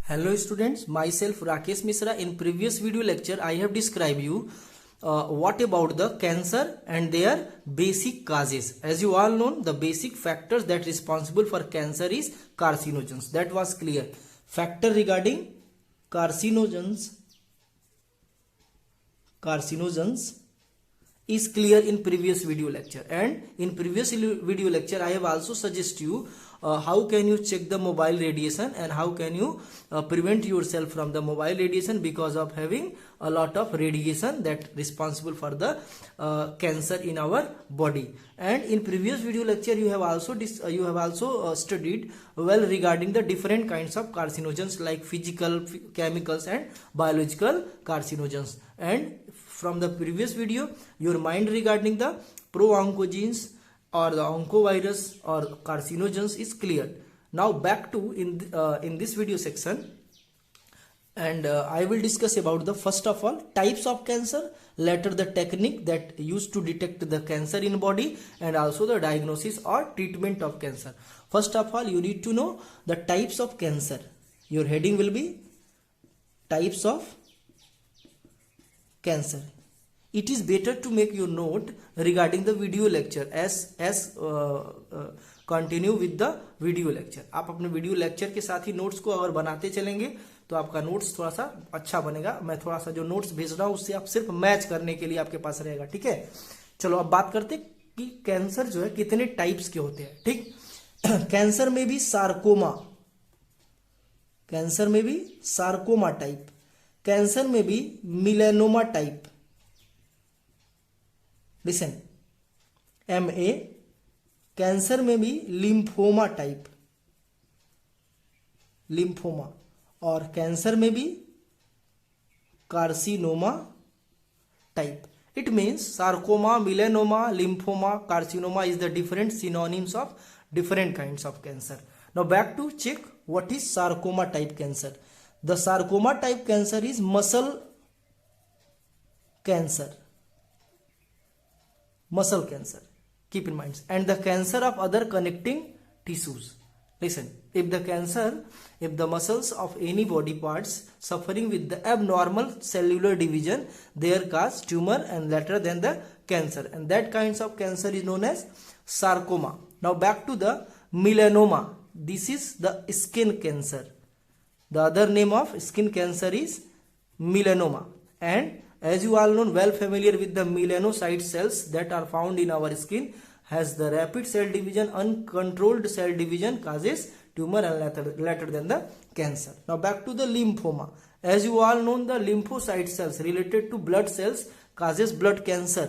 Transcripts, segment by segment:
Hello students, myself Rakesh Misra. In previous video lecture, I have described you what about the cancer and their basic causes. As you all know, the basic factors that responsible for cancer is carcinogens. That was clear. Factor regarding carcinogens is clear in previous video lecture, and in previous video lecture I have also suggest you how can you check the mobile radiation and how can you prevent yourself from the mobile radiation because of having a lot of radiation that responsible for the cancer in our body. And in previous video lecture you have also studied well regarding the different kinds of carcinogens like physical, chemicals and biological carcinogens. And from the previous video your mind regarding the pro-oncogenes or the oncovirus or carcinogens is clear. Now back to in this video section, and I will discuss about the first of all types of cancer, later the technique that used to detect the cancer in body, and also the diagnosis or treatment of cancer. First of all, you need to know the types of cancer. Your heading will be types of cancer. It is better to make your note regarding the video lecture as continue with the video lecture. आप अपने video lecture के साथ ही notes को अगर बनाते चलेंगे तो आपका नोट्स थोड़ा सा अच्छा बनेगा. मैं थोड़ा सा जो नोट्स भेज रहा हूँ उससे आप सिर्फ मैच करने के लिए आपके पास रहेगा. ठीक है, चलो अब बात करते कि कैंसर जो है कितने टाइप्स के होते हैं. ठीक, कैंसर में भी सार्कोमा टाइप, कैंसर में भी मिलेनोमा टाइप. Listen, MA. कैंसर में भी लिम्फोमा टाइप, लिम्फोमा. और कैंसर में भी carcinoma type. It means sarcoma, melanoma, lymphoma, carcinoma is the different synonyms of different kinds of cancer. Now back to check what is sarcoma type cancer. The sarcoma type cancer is muscle cancer. Keep in mind. And the cancer of other connecting tissues. Listen, if the muscles of any body parts suffering with the abnormal cellular division, they cause tumor and later then the cancer, and that kinds of cancer is known as sarcoma. Now back to the melanoma. This is the skin cancer. The other name of skin cancer is melanoma. And as you all know, well familiar with the melanocyte cells that are found in our skin, has the rapid cell division, uncontrolled cell division causes tumor and later than the cancer. Now back to the lymphoma. As you all know, the lymphocyte cells related to blood cells causes blood cancer.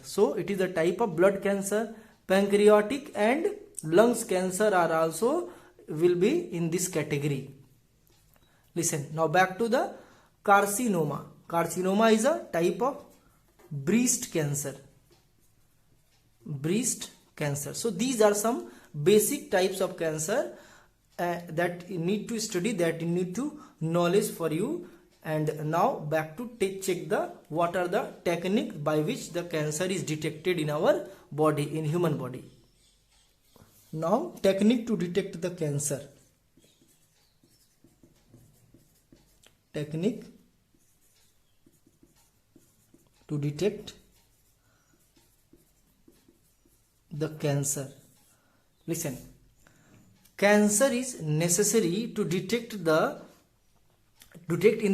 So it is a type of blood cancer. Pancreatic and lungs cancer are also will be in this category. Listen, now back to the carcinoma. Carcinoma is a type of breast cancer. So these are some basic types of cancer that you need to study, that you need to knowledge for you. And now back to check the what are the techniques by which the cancer is detected in our body, in human body. Now technique to detect the cancer. Technique to detect the cancer. Listen, cancer is necessary to detect in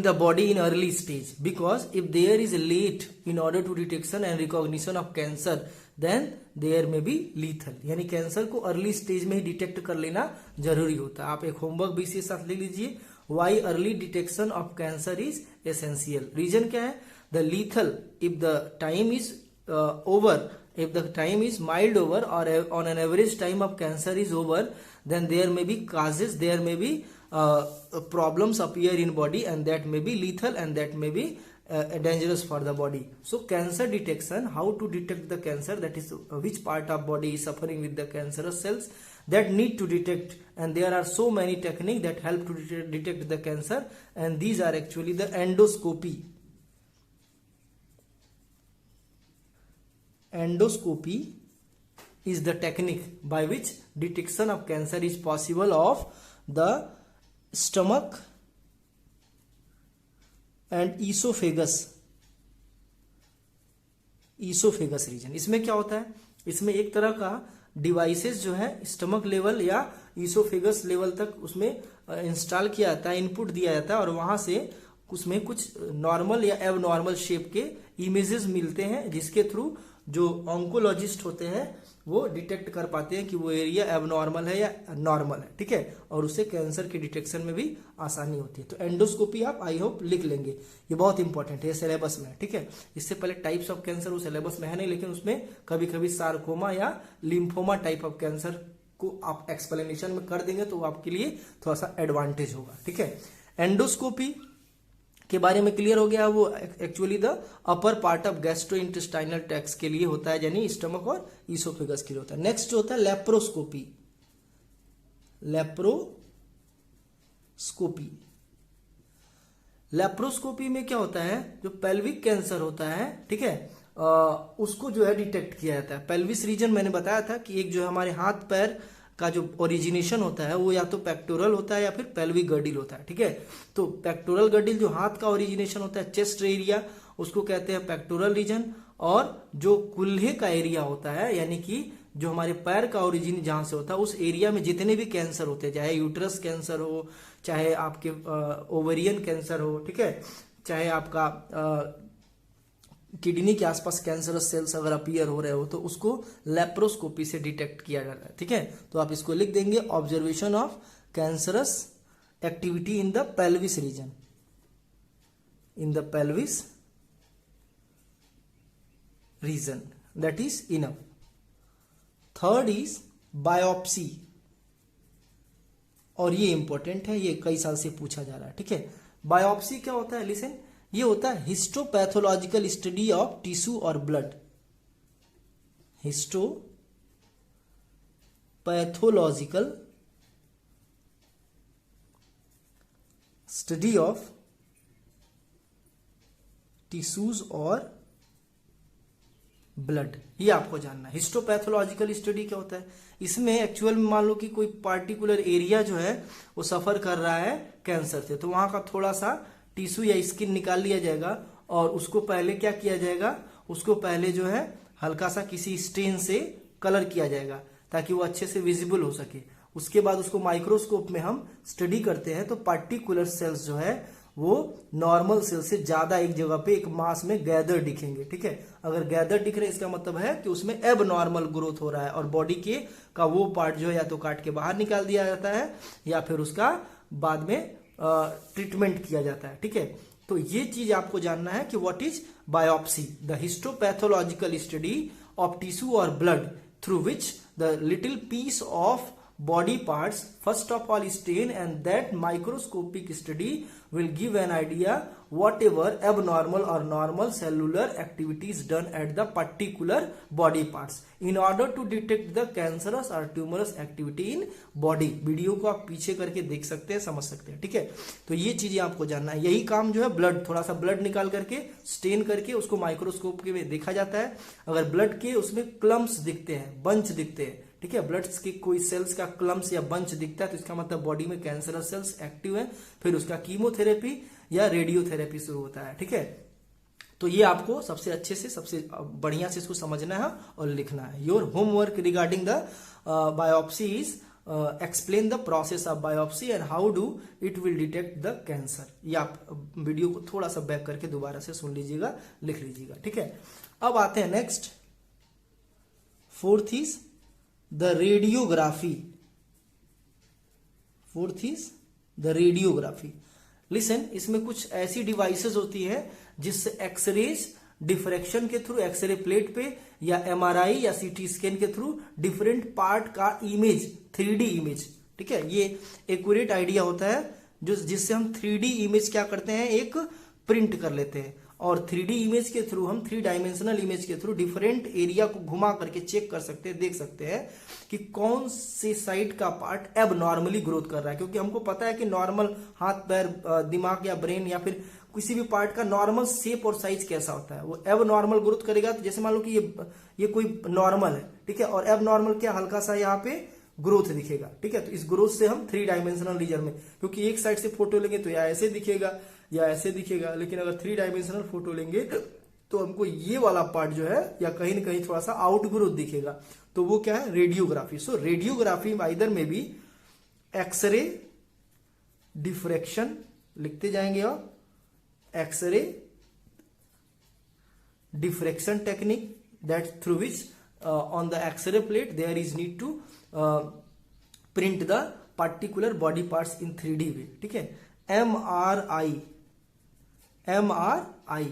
the body in early stage, because if there is late in order to detection and recognition of cancer, then there may be lethal. यानी cancer को early stage में ही detect कर लेना जरूरी होता है. आप एक होमवर्क भी इसी साथ ले लीजिए. Why early detection of cancer is essential? Reason क्या है? The lethal, if the time is over, if the time is mild over, or on an average time of cancer is over, then there may be causes, there may be problems appear in body, and that may be lethal, and that may be dangerous for the body. So cancer detection, how to detect the cancer, that is which part of body is suffering with the cancerous cells, that need to detect, and there are so many techniques that help to detect the cancer, and these are actually the endoscopy, is the technique by which detection of cancer is possible of the stomach and esophagus region. इसमें क्या होता है, इसमें एक तरह का devices जो है स्टमक लेवल या ईसोफेगस लेवल तक उसमें इंस्टॉल किया जाता है, इनपुट दिया जाता है और वहां से उसमें कुछ नॉर्मल या एब नॉर्मल शेप के इमेजेस मिलते हैं, जिसके थ्रू जो ऑन्कोलॉजिस्ट होते हैं वो डिटेक्ट कर पाते हैं कि वो एरिया एब नॉर्मल है या नॉर्मल है, ठीक है, और उससे कैंसर के डिटेक्शन में भी आसानी होती है। तो एंडोस्कोपी आप आई होप लिख लेंगे, ये बहुत इंपॉर्टेंट है, ये सिलेबस में है, ठीक है। इससे पहले टाइप्स ऑफ कैंसर वो सिलेबस में है नहीं, लेकिन उसमें कभी कभी सार्कोमा या लिम्फोमा टाइप ऑफ कैंसर को आप एक्सप्लेनेशन में कर देंगे तो वो आपके लिए थोड़ा सा एडवांटेज होगा, ठीक है। एंडोस्कोपी के बारे में क्लियर हो गया, वो actually the upper part of gastrointestinal tract के लिए होता है, यानी स्टमक और ईसोफेगस के लिए होता है। नेक्स्ट जो होता है लेप्रोस्कोपी। लेप्रोस्कोपी में क्या होता है, जो पेल्विक कैंसर होता है, ठीक है, उसको जो है डिटेक्ट किया जाता है। पेल्विस रीजन मैंने बताया था कि एक जो है हमारे हाथ पैर का जो ओरिजिनेशन होता है वो या तो पेक्टोरल होता है या फिर पेल्विक गर्डिल होता है, ठीक है। तो पेक्टोरल गर्डिल जो हाथ का ओरिजिनेशन होता है, चेस्ट एरिया, उसको कहते हैं पेक्टोरल रीजन, और जो कुल्हे का एरिया होता है, यानी कि जो हमारे पैर का ओरिजिन जहां से होता है उस एरिया में जितने भी कैंसर होते हैं, चाहे यूट्रस कैंसर हो, चाहे आपके ओवेरियन कैंसर हो, ठीक है, चाहे आपका किडनी के आसपास कैंसरस सेल्स अगर अपीयर हो रहे हो तो उसको लेप्रोस्कोपी से डिटेक्ट किया जाता है, ठीक है। तो आप इसको लिख देंगे, observation of cancerous activity in the pelvis region, that is enough. Third is biopsy, और ये इंपॉर्टेंट है, ये कई साल से पूछा जा रहा है, ठीक है। बायोप्सी क्या होता है, लिसन, ये होता है हिस्टोपैथोलॉजिकल स्टडी ऑफ टिश्यू और blood. Histopathological study of tissues और ब्लड, ये आपको जानना है। हिस्टोपैथोलॉजिकल स्टडी क्या होता है, इसमें एक्चुअल में मान लो कि कोई पार्टिकुलर एरिया जो है वो सफर कर रहा है कैंसर से, तो वहां का थोड़ा सा टिश्यू या स्किन निकाल लिया जाएगा और उसको पहले क्या किया जाएगा, उसको पहले जो है हल्का सा किसी स्टेन से कलर किया जाएगा ताकि वो अच्छे से विजिबल हो सके। उसके बाद उसको माइक्रोस्कोप में हम स्टडी करते हैं तो पार्टिकुलर सेल्स जो है वो नॉर्मल सेल से ज्यादा एक जगह पे एक मास में गैदर दिखेंगे, ठीक है। अगर गैदर दिख रहे इसका मतलब है कि उसमें एब नॉर्मल ग्रोथ हो रहा है और बॉडी के का वो पार्ट जो है या तो काट के बाहर निकाल दिया जाता है या फिर उसका बाद में ट्रीटमेंट किया जाता है, ठीक है। तो ये चीज आपको जानना है कि what is biopsy, the histopathological study of tissue और blood through which the little piece of body parts first of all stain, and that microscopic study will give an idea whatever abnormal or normal cellular activity is done at the particular body parts in order to detect the cancerous or tumorous activity in body। Video को आप पीछे करके देख सकते हैं, समझ सकते हैं, ठीक है। तो ये चीजें आपको जानना है। यही काम जो है ब्लड, थोड़ा सा ब्लड निकाल करके स्टेन करके उसको माइक्रोस्कोप के में देखा जाता है। अगर ब्लड के उसमें क्लम्प्स दिखते हैं, बंच दिखते हैं, ठीक है, ब्लड के कोई सेल्स का क्लम्प्स या बंच दिखता है तो इसका मतलब बॉडी में कैंसरस सेल्स एक्टिव है, फिर उसका कीमोथेरेपी या रेडियोथेरेपी शुरू होता है, ठीक है। तो ये आपको सबसे अच्छे से सबसे बढ़िया से इसको समझना है और लिखना है। Your homework regarding the biopsy is explain the process of biopsy and how do it will detect the cancer. ये आप वीडियो को थोड़ा सा बैक करके दोबारा से सुन लीजिएगा, लिख लीजिएगा, ठीक है। अब आते हैं next, fourth is the radiography. Fourth is the radiography. Listen, इसमें कुछ ऐसी डिवाइसेस होती है जिससे एक्सरेज डिफ्रैक्शन के थ्रू एक्सरे प्लेट पे या एमआरआई या सीटी स्कैन के थ्रू डिफरेंट पार्ट का इमेज, 3D इमेज, ठीक है, ये एक्यूरेट आइडिया होता है जो जिससे हम 3D इमेज क्या करते हैं, एक प्रिंट कर लेते हैं और 3D इमेज के थ्रू हम 3 डायमेंशनल इमेज के थ्रू डिफरेंट एरिया को घुमा करके चेक कर सकते हैं, देख सकते हैं कि कौन से साइड का पार्ट एब नॉर्मली ग्रोथ कर रहा है। क्योंकि हमको पता है कि नॉर्मल हाथ पैर, दिमाग या ब्रेन या फिर किसी भी पार्ट का नॉर्मल शेप और साइज कैसा होता है। वो एब नॉर्मल ग्रोथ करेगा, तो जैसे मान लो कि ये कोई नॉर्मल है, ठीक है, और एब नॉर्मल क्या हल्का सा यहाँ पे ग्रोथ दिखेगा, ठीक है। तो इस ग्रोथ से हम 3 डायमेंशनल रीजन में, क्योंकि एक साइड से फोटो लेंगे तो या ऐसे दिखेगा या ऐसे दिखेगा, लेकिन अगर 3 डायमेंशनल फोटो लेंगे तो हमको ये वाला पार्ट जो है या कहीं ना कहीं थोड़ा सा आउट ग्रोथ दिखेगा, तो वो क्या है, रेडियोग्राफी। सो रेडियोग्राफी आइदर में भी एक्सरे डिफ्रैक्शन लिखते जाएंगे आप, X ray diffraction technique that through which on the X-ray plate there is need to print the particular body parts in 3D way, ठीक है। MRI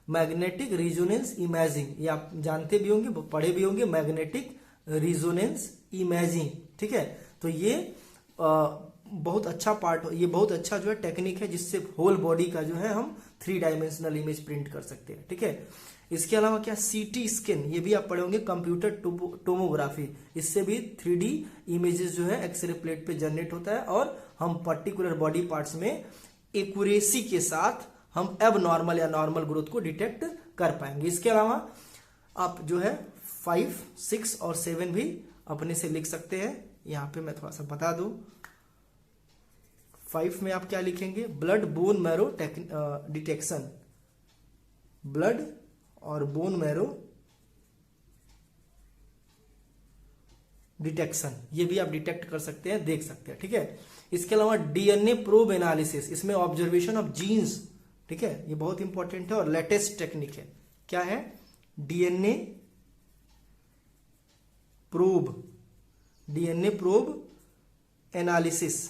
मैग्नेटिक रिजोनेंस इमेजिंग, ये आप जानते भी होंगे, पढ़े भी होंगे, मैग्नेटिक रिजोनेंस इमेजिंग, ठीक है। तो ये बहुत अच्छा पार्ट, ये बहुत अच्छा जो है टेक्निक है जिससे होल बॉडी का जो है हम 3 डायमेंशनल इमेज प्रिंट कर सकते हैं, ठीक है। इसके अलावा क्या, सीटी स्कैन, ये भी आप पढ़े होंगे, कंप्यूटर टोमोग्राफी, इससे भी 3D इमेजेस जो है एक्सरे प्लेट पे जनरेट होता है और हम पर्टिकुलर बॉडी पार्ट्स में एक्यूरेसी के साथ हम एब नॉर्मल या नॉर्मल ग्रोथ को डिटेक्ट कर पाएंगे। इसके अलावा आप जो है 5, 6 और 7 भी अपने से लिख सकते हैं। यहां पे मैं थोड़ा सा बता दूं, 5 में आप क्या लिखेंगे, blood bone marrow detection, blood और बोन मैरो डिटेक्शन, ये भी आप डिटेक्ट कर सकते हैं, देख सकते हैं, ठीक है। इसके अलावा डीएनए प्रोब एनालिसिस, इसमें ऑब्जर्वेशन ऑफ जीन्स, ठीक है, ये बहुत इंपॉर्टेंट है और लेटेस्ट टेक्निक है। क्या है, DNA probe analysis.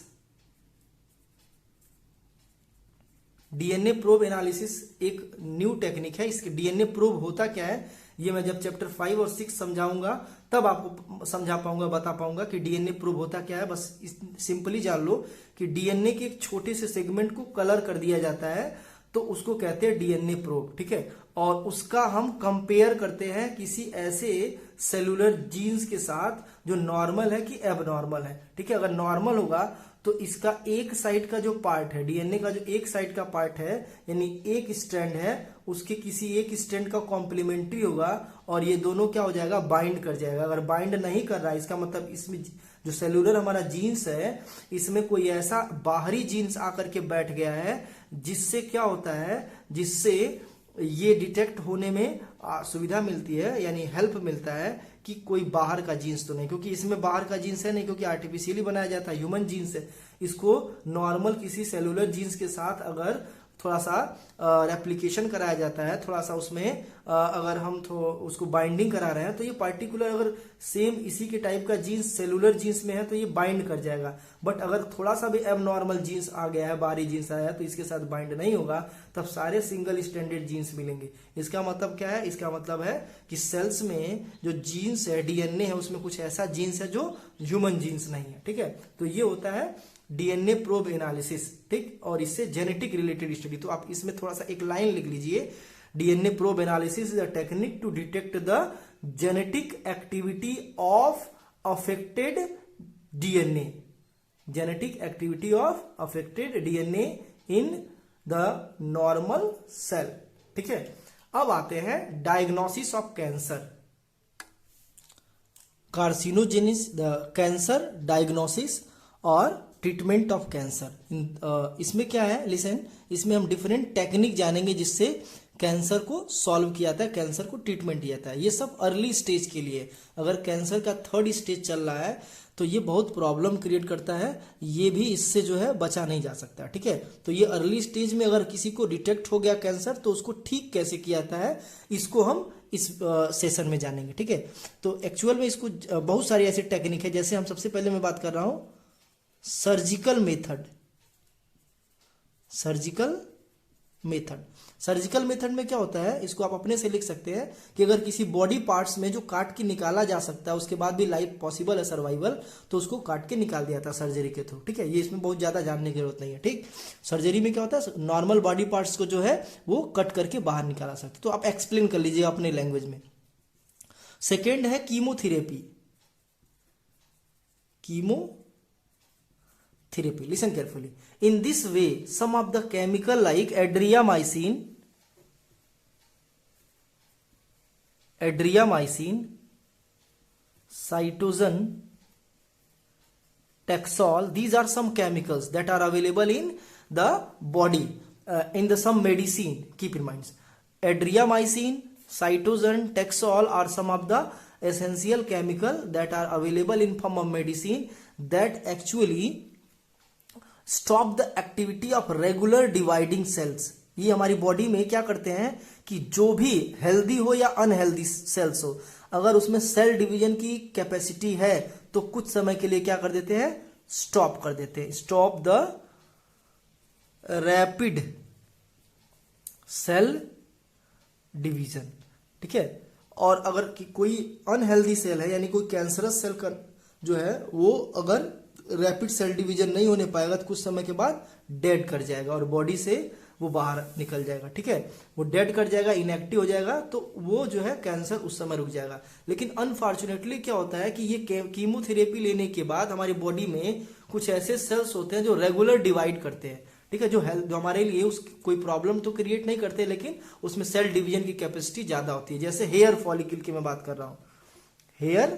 DNA probe analysis एक न्यू टेक्निक है। इसके डीएनए प्रोब होता क्या है, ये मैं जब चैप्टर 5 और 6 समझाऊंगा तब आपको समझा पाऊंगा, बता पाऊंगा कि डीएनए प्रोब होता क्या है। बस सिंपली जान लो कि डीएनए के एक छोटे से सेगमेंट को कलर कर दिया जाता है, तो उसको कहते हैं डीएनए प्रोब, ठीक है। और उसका हम कंपेयर करते हैं किसी ऐसे सेलुलर जीन्स के साथ जो नॉर्मल है कि एबनॉर्मल है, ठीक है। अगर नॉर्मल होगा तो इसका एक साइड का जो पार्ट है, डीएनए का जो एक साइड का पार्ट है, यानी एक स्ट्रैंड है, उसके किसी एक स्ट्रैंड का कॉम्प्लीमेंट्री होगा और ये दोनों क्या हो जाएगा, बाइंड कर जाएगा। अगर बाइंड नहीं कर रहा है, इसका मतलब इसमें जो सेलुलर हमारा जीन्स है, इसमें कोई ऐसा बाहरी जीन्स आकर के बैठ गया है जिससे क्या होता है, जिससे ये डिटेक्ट होने में सुविधा मिलती है, यानी हेल्प मिलता है कि कोई बाहर का जीन्स तो नहीं, क्योंकि इसमें बाहर का जीन्स है नहीं, क्योंकि आर्टिफिशियली बनाया जाता है, ह्यूमन जीन्स है। इसको नॉर्मल किसी सेलुलर जीन्स के साथ अगर थोड़ा सा रेप्लिकेशन कराया जाता है, थोड़ा सा उसमें अगर हम उसको बाइंडिंग करा रहे हैं, तो ये पार्टिकुलर अगर सेम इसी के टाइप का जीन्स सेलुलर जीन्स में है तो ये बाइंड कर जाएगा। बट अगर थोड़ा सा भी एबनॉर्मल जीन्स आ गया है, बाहरी जीन्स आया है, तो इसके साथ बाइंड नहीं होगा, तब सारे सिंगल स्टैंडर्ड जीन्स मिलेंगे। इसका मतलब क्या है, इसका मतलब है कि सेल्स में जो जीन्स है, डीएनए है, उसमें कुछ ऐसा जीन्स है जो ह्यूमन जीन्स नहीं है, ठीक है। तो ये होता है डीएनए प्रोब एनालिसिस, ठीक। और इससे जेनेटिक रिलेटेड स्टडी, तो आप इसमें थोड़ा सा एक लाइन लिख लीजिए, DNA probe analysis is a technique to detect the genetic activity of affected DNA, genetic activity of affected DNA in the normal cell, ठीक है। अब आते हैं diagnosis of cancer, carcinogenesis, the cancer diagnosis और treatment of cancer. इसमें क्या है, listen, इसमें हम डिफरेंट टेक्निक जानेंगे जिससे कैंसर को सॉल्व किया जाता है, कैंसर को ट्रीटमेंट किया जाता है। ये सब अर्ली स्टेज के लिए, अगर कैंसर का 3rd स्टेज चल रहा है तो ये बहुत प्रॉब्लम क्रिएट करता है, ये भी इससे जो है बचा नहीं जा सकता, ठीक है। तो ये अर्ली स्टेज में अगर किसी को डिटेक्ट हो गया कैंसर, तो उसको ठीक कैसे किया जाता है, इसको हम इस सेशन में जानेंगे, ठीक है। तो एक्चुअल में इसको बहुत सारी ऐसी टेक्निक है, जैसे हम सबसे पहले मैं बात कर रहा हूं सर्जिकल मेथड। सर्जिकल मेथड में क्या होता है, इसको आप अपने से लिख सकते हैं कि अगर किसी बॉडी पार्ट्स में जो काट के निकाला जा सकता है, उसके बाद भी लाइफ पॉसिबल है, सर्वाइवल, तो उसको काट के निकाल दिया था सर्जरी के थ्रू, ठीक है। ये इसमें बहुत ज्यादा जानने की जरूरत नहीं है, ठीक। सर्जरी में क्या होता है, नॉर्मल बॉडी पार्ट्स को जो है वो कट करके बाहर निकाला सकते, तो आप एक्सप्लेन कर लीजिएगा अपने लैंग्वेज में। सेकेंड है chemotherapy, therapy. Listen carefully. In this way, some of the chemical like adriamycin, cytoxan, Taxol, these are some chemicals that are available in the body, in the some medicine. Keep in mind, adriamycin, cytoxan, Taxol are some of the essential chemical that are available in form of medicine that actually stop the activity of regular dividing cells. ये हमारी body में क्या करते हैं कि जो भी healthy हो या अनहेल्दी सेल्स हो, अगर उसमें सेल डिवीजन की कैपेसिटी है तो कुछ समय के लिए क्या कर देते हैं, स्टॉप कर देते हैं. Stop the rapid cell division. ठीक है. और अगर कोई अनहेल्दी सेल है, यानी कोई कैंसरस सेल का जो है वो अगर रैपिड सेल डिवीजन नहीं होने पाएगा तो कुछ समय के बाद डेड कर जाएगा और बॉडी से वो बाहर निकल जाएगा. ठीक है. वो डेड कर जाएगा, इनएक्टिव हो जाएगा, तो वो जो है कैंसर उस समय रुक जाएगा. लेकिन अनफॉर्चुनेटली क्या होता है कि ये कीमोथेरेपी लेने के बाद हमारी बॉडी में कुछ ऐसे सेल्स होते हैं जो रेगुलर डिवाइड करते हैं. ठीक है. जो हमारे लिए कोई प्रॉब्लम तो क्रिएट नहीं करते, लेकिन उसमें सेल डिवीजन की कैपेसिटी ज्यादा होती है. जैसे हेयर फॉलिकल की मैं बात कर रहा हूं, हेयर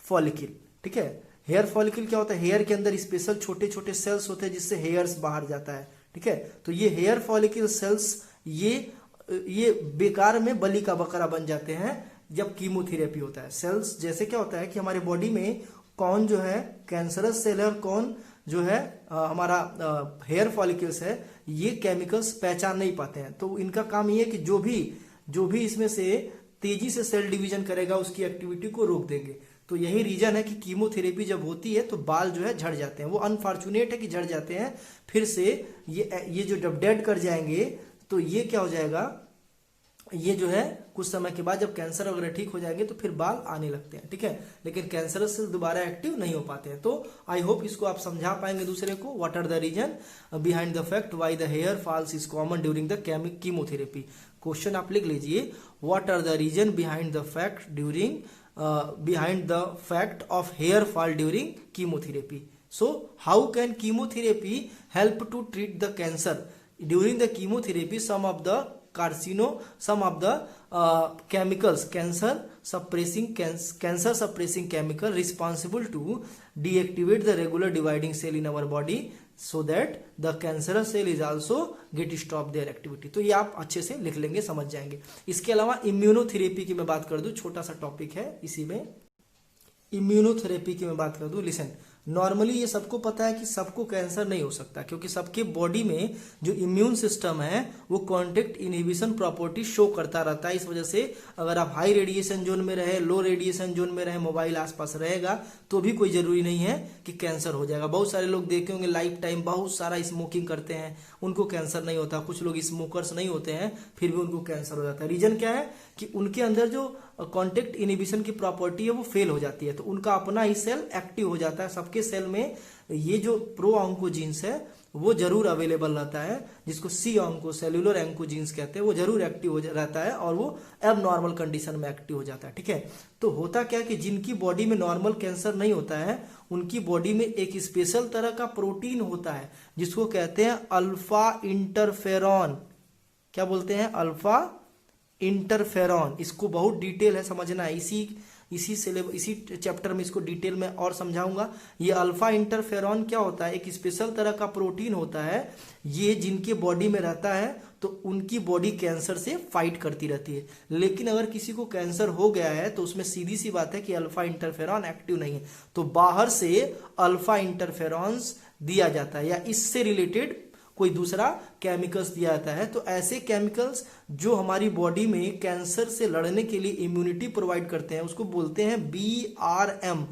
फॉलिकल. ठीक है. हेयर फॉलिकल क्या होता है, हेयर के अंदर स्पेशल छोटे छोटे सेल्स होते हैं जिससे हेयर्स बाहर जाता है. ठीक है. तो ये हेयर फॉलिकल सेल्स ये बेकार में बलि का बकरा बन जाते हैं जब कीमोथेरेपी होता है. सेल्स जैसे क्या होता है कि हमारे बॉडी में कौन जो है कैंसरस सेल है और कौन जो है हमारा हेयर फॉलिकल्स है, ये केमिकल्स पहचान नहीं पाते हैं. तो इनका काम ये है कि जो भी इसमें से तेजी से सेल डिवीजन करेगा उसकी एक्टिविटी को रोक देंगे. तो यही रीजन है कि कीमोथेरेपी जब होती है तो बाल जो है झड़ जाते हैं. वो अनफॉर्चुनेट है कि झड़ जाते हैं. फिर से ये जो जब डेड कर जाएंगे तो ये क्या हो जाएगा, ये जो है कुछ समय के बाद जब कैंसर वगैरह ठीक हो जाएंगे तो फिर बाल आने लगते हैं. ठीक है. लेकिन कैंसर सेल दोबारा एक्टिव नहीं हो पाते हैं. तो आई होप इसको आप समझा पाएंगे दूसरे को. What are the reason behind the fact why the hair falls is common during the chemotherapy. Question आप लिख लीजिए, what are the reason behind the fact behind the fact of hair fall during chemotherapy. So how can chemotherapy help to treat the cancer? During the chemotherapy, some of the chemicals, cancer suppressing chemical responsible to deactivate the regular dividing cell in our body, so that the cancerous cell is also get stop their activity. तो ये आप अच्छे से लिख लेंगे, समझ जाएंगे. इसके अलावा इम्यूनोथेरेपी की मैं बात कर दूं, छोटा सा टॉपिक है इसी में. इम्यूनोथेरेपी की मैं बात कर दूं. लिसन, नॉर्मली ये सबको पता है कि सबको कैंसर नहीं हो सकता, क्योंकि सबके बॉडी में जो इम्यून सिस्टम है वो कॉन्टेक्ट इनहिबिशन प्रॉपर्टी शो करता रहता है. इस वजह से अगर आप हाई रेडिएशन जोन में रहे, लो रेडिएशन जोन में रहे, मोबाइल आसपास रहेगा तो भी कोई जरूरी नहीं है कि कैंसर हो जाएगा. बहुत सारे लोग देखे होंगे लाइफ टाइम बहुत सारा स्मोकिंग करते हैं, उनको कैंसर नहीं होता. कुछ लोग स्मोकर्स नहीं होते हैं फिर भी उनको कैंसर हो जाता है. रीजन क्या है कि उनके अंदर जो कॉन्टेक्ट इनहिबिशन की प्रॉपर्टी है वो फेल हो जाती है, तो उनका अपना ही सेल एक्टिव हो जाता है. सबके सेल में ये जो प्रो ऑन्कोजीन्स है वो जरूर अवेलेबल रहता है, जिसको सी ऑन्को सेल्यूलर ऑन्कोजीन्स कहते हैं, वो जरूर एक्टिव हो रहता है और वो एब नॉर्मल कंडीशन में एक्टिव हो जाता है. ठीक है. तो होता क्या कि जिनकी बॉडी में नॉर्मल कैंसर नहीं होता है उनकी बॉडी में एक स्पेशल तरह का प्रोटीन होता है जिसको कहते हैं अल्फा इंटरफेरॉन. क्या बोलते हैं? Alpha interferon. इसको बहुत डिटेल है समझना है, इसी चैप्टर में इसको डिटेल में और समझाऊंगा. ये अल्फा इंटरफेरॉन क्या होता है? एक स्पेशल तरह का प्रोटीन होता है. ये जिनके बॉडी में रहता है तो उनकी बॉडी कैंसर से फाइट करती रहती है. लेकिन अगर किसी को कैंसर हो गया है तो उसमें सीधी सी बात है कि अल्फा इंटरफेरॉन एक्टिव नहीं है, तो बाहर से अल्फा इंटरफेरॉन्स दिया जाता है या इससे रिलेटेड कोई दूसरा केमिकल्स दिया जाता है. तो ऐसे केमिकल्स जो हमारी बॉडी में कैंसर से लड़ने के लिए इम्यूनिटी प्रोवाइड करते हैं उसको बोलते हैं BRM,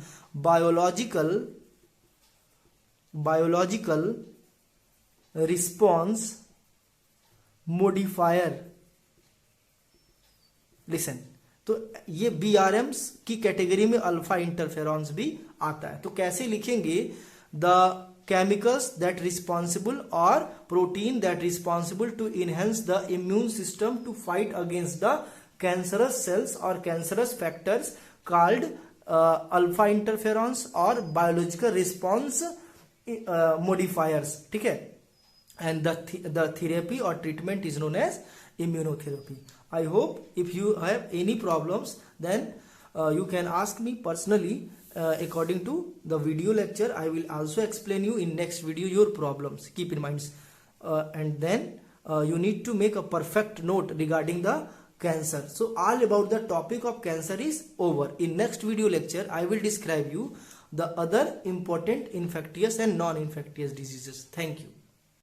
biological response modifier. Listen, तो ये BRMs की कैटेगरी में अल्फा इंटरफेरॉन्स भी आता है. तो कैसे लिखेंगे? The chemicals that responsible or protein that responsible to enhance the immune system to fight against the cancerous cells or cancerous factors called alpha interferons or biological response modifiers, ठीक है, and the therapy or treatment is known as immunotherapy. I hope if you have any problems, then you can ask me personally. According to the video lecture, I will also explain you in next video your problems. Keep in mind, and then you need to make a perfect note regarding the cancer. So all about the topic of cancer is over. In next video lecture, I will describe you the other important infectious and non-infectious diseases. Thank you.